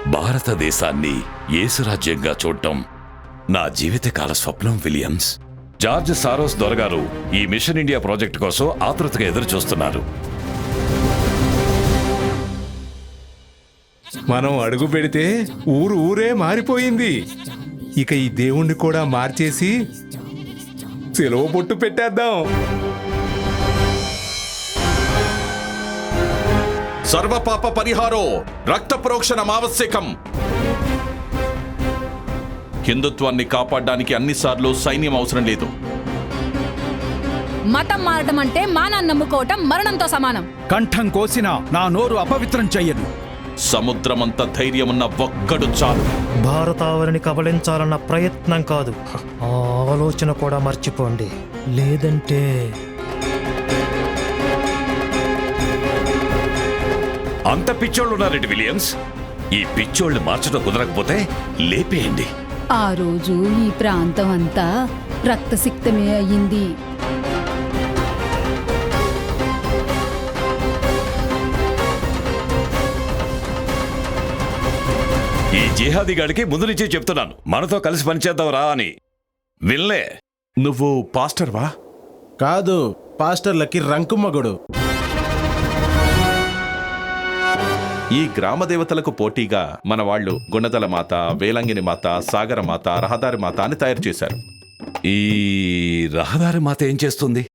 భారతదేశాన్ని యేసురాజ్యంగా చూడటం నా జీవితకాల స్వప్నం విలియమ్స్. జార్జ్ సారోస్ దొరగారు ఈ మిషన్ ఇండియా ప్రాజెక్ట్ కోసం ఆతృతగా ఎదురు చూస్తున్నారు. మనం అడుగు పెడితే ఊరే మారిపోయింది. ఇక ఈ దేవుణ్ణి కూడా మార్చేసి సెలవు బొట్టు పెట్టేద్దాం. సర్వపాప పరిహారో రక్త ప్రోక్షణం ఆవశ్యకం. హిందుత్వాన్ని కాపాడడానికి అన్నిసార్లు సైన్యం అవసరం లేదు. మతం మారటం అంటే మానాన్ని నమ్ముకోవటం మరణంతో సమానం. కంఠం కోసినా నా నోరు అపవిత్రం చెయ్యను. సముద్రమంత ధైర్యమున్న ఒక్కడు చాలు. భారతావరిని కబళించాలన్న ప్రయత్నం కాదు, ఆ ఆలోచన కూడా మర్చిపోండి. లేదంటే అంత పిచ్చోళ్ళున్నారండి విలియమ్స్. ఈ పిచ్చోళ్ళు మార్చడం కుదరకపోతే లేపేయండి. ఆ రోజు ఈ ప్రాంతం అంతా రక్తసిక్తమే అయ్యింది. ఈ జిహాదీ గాడికి ముందు నుంచే చెప్తున్నాను, మనతో కలిసి పనిచేద్దాం రా అని. వినలే. నువ్వు పాస్టర్వా? కాదు, పాస్టర్లకి రంకుమ్మగుడు. ఈ గ్రామ దేవతలకు పోటీగా మన వాళ్ళు గుణదల మాత, వేలంగిని మాత, సాగర మాత, రహదారి మాత అని తయారు చేశారు. ఈ రహదారి మాత ఏం చేస్తుంది?